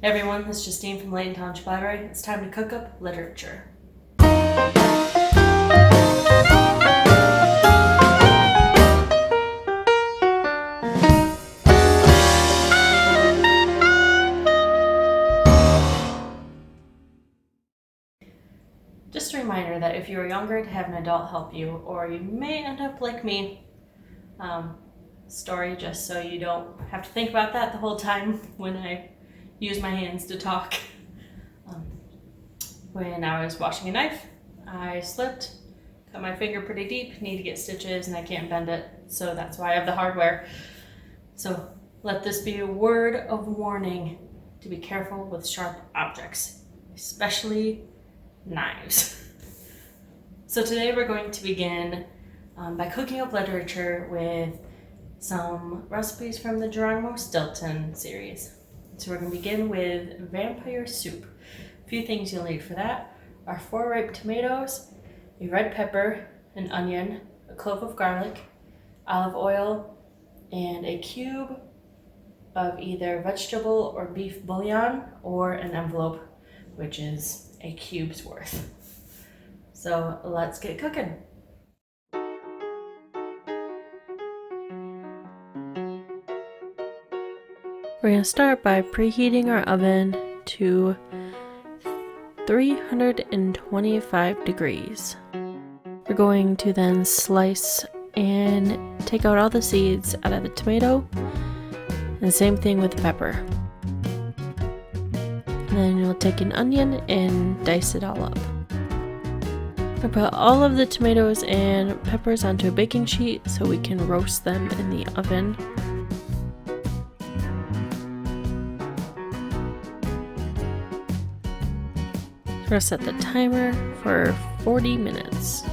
Hey everyone, this is Justine from Layton Township Library. It's time to cook up literature. Just a reminder that if you are younger, to have an adult help you, or you may end up like me. Story just so you don't have to think about that the whole time when I use my hands to talk. When I was washing a knife, I slipped, cut my finger pretty deep, need to get stitches, and I can't bend it, so that's why I have the hardware. So let this be a word of warning to be careful with sharp objects, especially knives. So today we're going to begin by cooking up literature with some recipes from the Geronimo Stilton series. So we're going to begin with vampire soup. A few things you'll need for that are 4 ripe tomatoes, a red pepper, an onion, a clove of garlic, olive oil, and a cube of either vegetable or beef bouillon, or an envelope, which is a cube's worth. So let's get cooking. We're going to start by preheating our oven to 325 degrees. We're going to then slice and take out all the seeds out of the tomato, and same thing with the pepper. And then you'll take an onion and dice it all up. I put all of the tomatoes and peppers onto a baking sheet so we can roast them in the oven. We're going to set the timer for 40 minutes.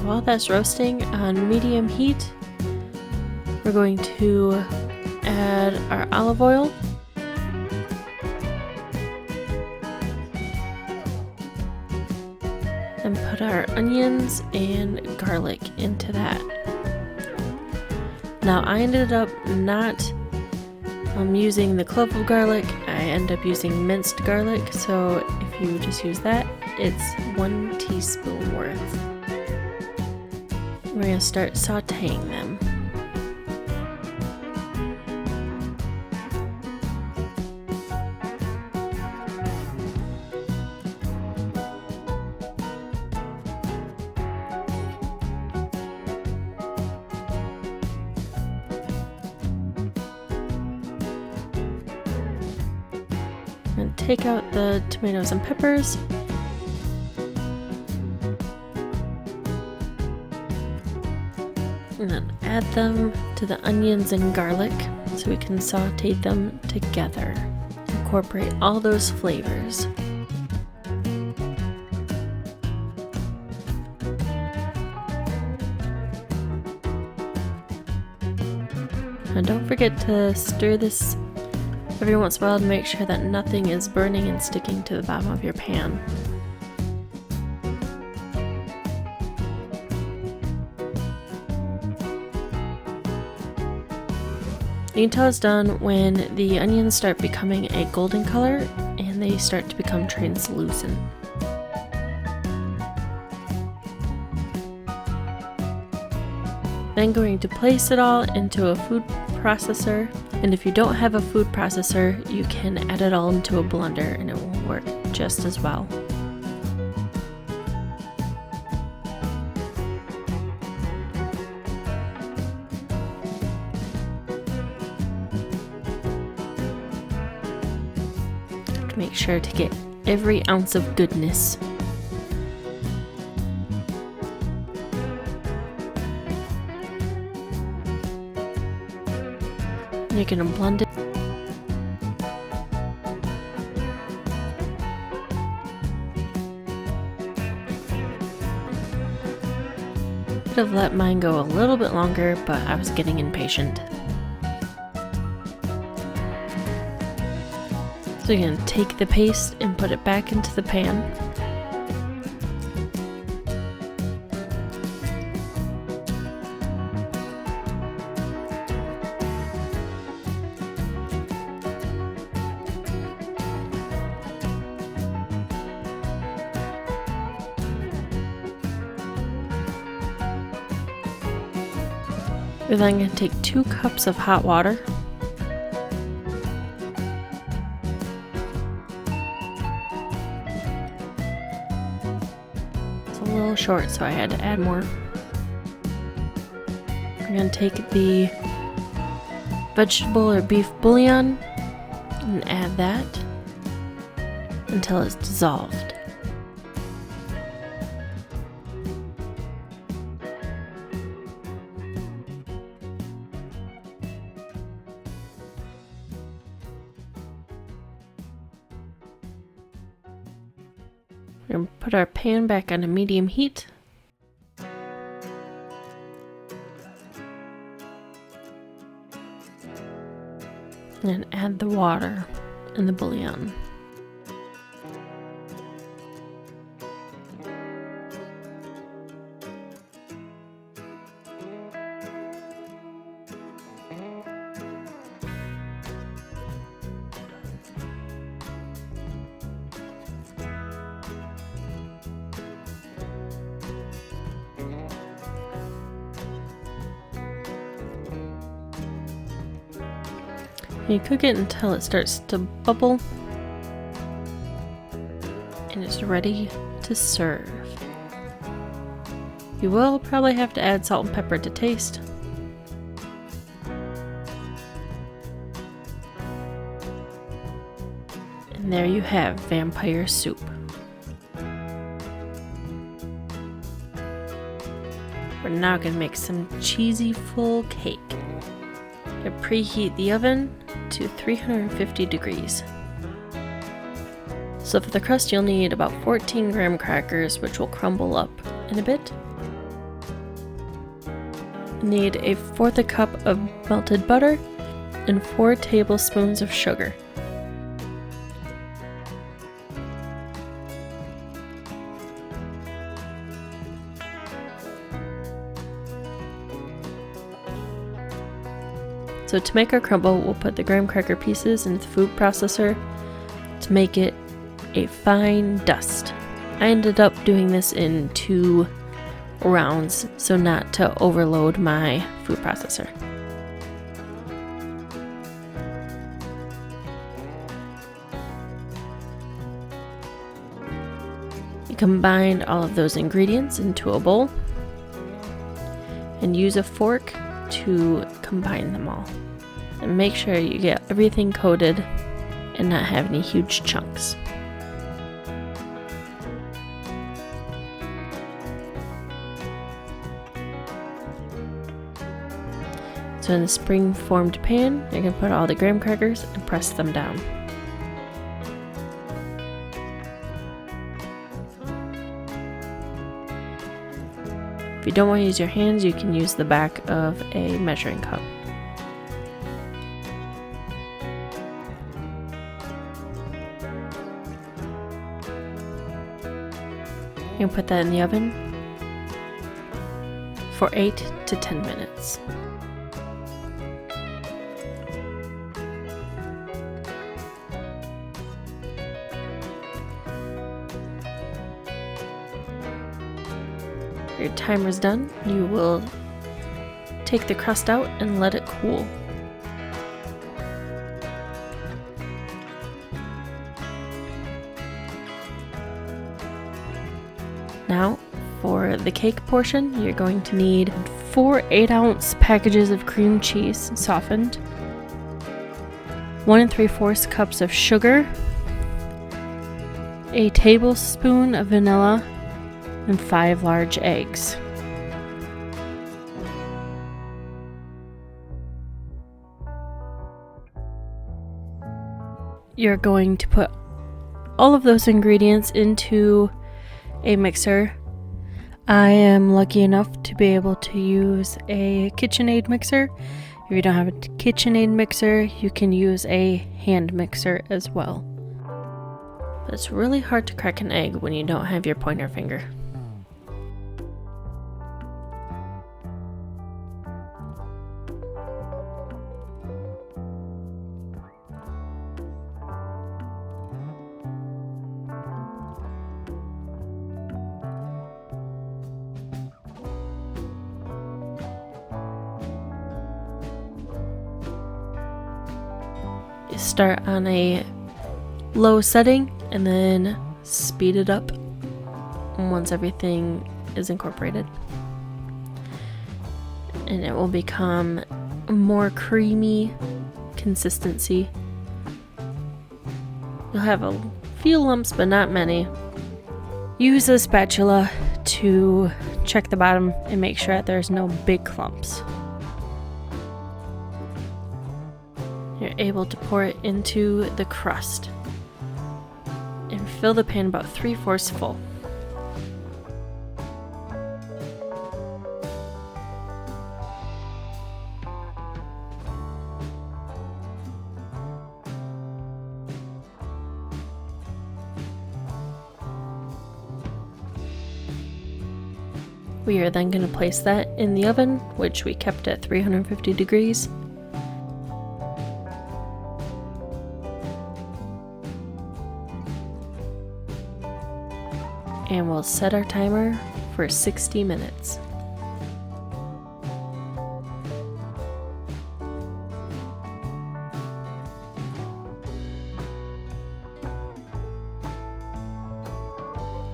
While that's roasting on medium heat, we're going to add our olive oil. And put our onions and garlic into that. Now I ended up not using the clove of garlic. I end up using minced garlic, so if you just use that, it's 1 teaspoon worth. We're going to start sauteing them. And take out the tomatoes and peppers. And then add them to the onions and garlic so we can saute them together. Incorporate all those flavors. And don't forget to stir this every once in a while to make sure that nothing is burning and sticking to the bottom of your pan. You can tell it's done when the onions start becoming a golden color and they start to become translucent. Then going to place it all into a food processor, and if you don't have a food processor, you can add it all into a blender and it will work just as well. Make sure to get every ounce of goodness. You're going to blend it. Could have let mine go a little bit longer, but I was getting impatient. So you're going to take the paste and put it back into the pan. We're then going to take 2 cups of hot water. It's a little short, so I had to add more. We're going to take the vegetable or beef bouillon and add that until it's dissolved. We're going to put our pan back on a medium heat. And add the water and the bouillon. You cook it until it starts to bubble and it's ready to serve. You will probably have to add salt and pepper to taste. And there you have vampire soup. We're now going to make some cheesy full cake. You preheat the oven to 350 degrees. So for the crust you'll need about 14 graham crackers, which will crumble up in a bit. You need 1/4 cup of melted butter and 4 tablespoons of sugar. So to make our crumble, we'll put the graham cracker pieces into the food processor to make it a fine dust. I ended up doing this in 2 rounds, so not to overload my food processor. You combine all of those ingredients into a bowl and use a fork to combine them all. And make sure you get everything coated and not have any huge chunks. So in the spring-formed pan, you're going to put all the graham crackers and press them down. If you don't want to use your hands, you can use the back of a measuring cup. You can put that in the oven for 8 to 10 minutes. Your timer's done. You will take the crust out and let it cool. Now, for the cake portion, you're going to need 4 8-ounce packages of cream cheese softened, 1 3/4 cups of sugar, a tablespoon of vanilla, and 5 large eggs. You're going to put all of those ingredients into a mixer. I am lucky enough to be able to use a KitchenAid mixer. If you don't have a KitchenAid mixer, you can use a hand mixer as well. It's really hard to crack an egg when you don't have your pointer finger. You start on a low setting and then speed it up once everything is incorporated, and it will become a more creamy consistency. You'll have a few lumps but not many. Use a spatula to check the bottom and make sure that there's no big clumps. You're able to pour it into the crust and fill the pan about 3/4 full. We are then going to place that in the oven, which we kept at 350 degrees. And we'll set our timer for 60 minutes.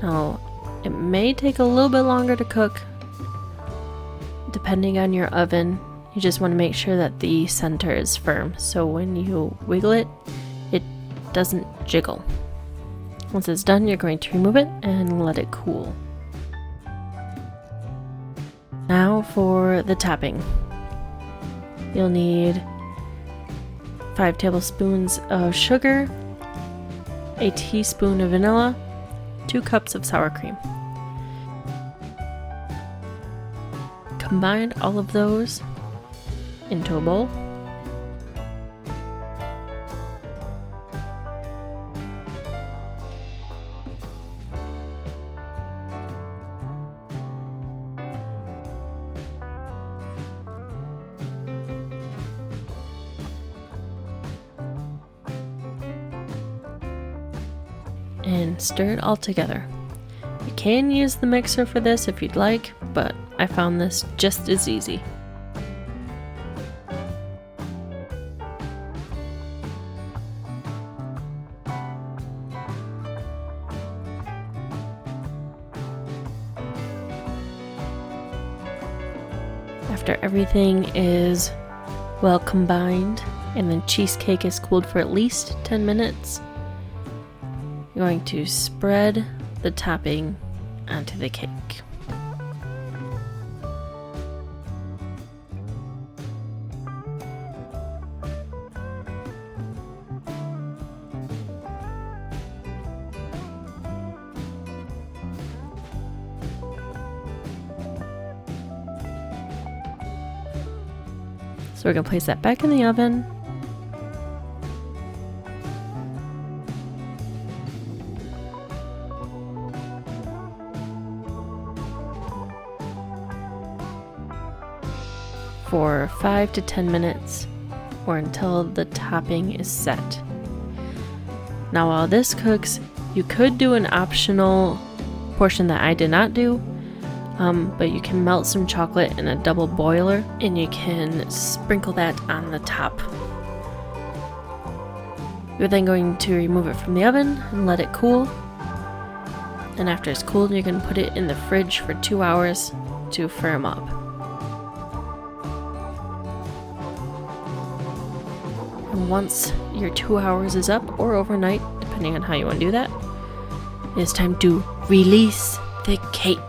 Now, it may take a little bit longer to cook, depending on your oven. You just want to make sure that the center is firm, so when you wiggle it, it doesn't jiggle. Once it's done, you're going to remove it and let it cool. Now for the topping. You'll need 5 tablespoons of sugar, a teaspoon of vanilla, 2 cups of sour cream. Combine all of those into a bowl. And stir it all together. You can use the mixer for this if you'd like, but I found this just as easy. After everything is well combined and the cheesecake is cooled for at least 10 minutes, you're going to spread the topping onto the cake. So we're going to place that back in the oven. For 5 to 10 minutes, or until the topping is set. Now while this cooks, you could do an optional portion that I did not do, but you can melt some chocolate in a double boiler and you can sprinkle that on the top. You're then going to remove it from the oven and let it cool. And after it's cooled, you're going to put it in the fridge for 2 hours to firm up. And once your 2 hours is up, or overnight, depending on how you want to do that, it's time to release the cake.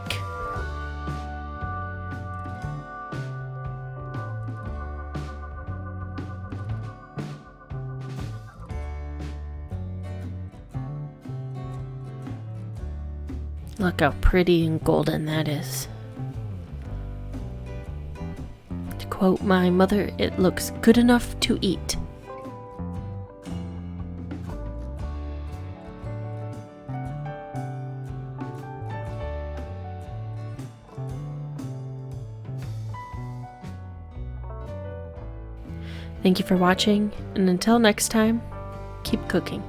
Look how pretty and golden that is. To quote my mother, it looks good enough to eat. Thank you for watching, and until next time, keep cooking.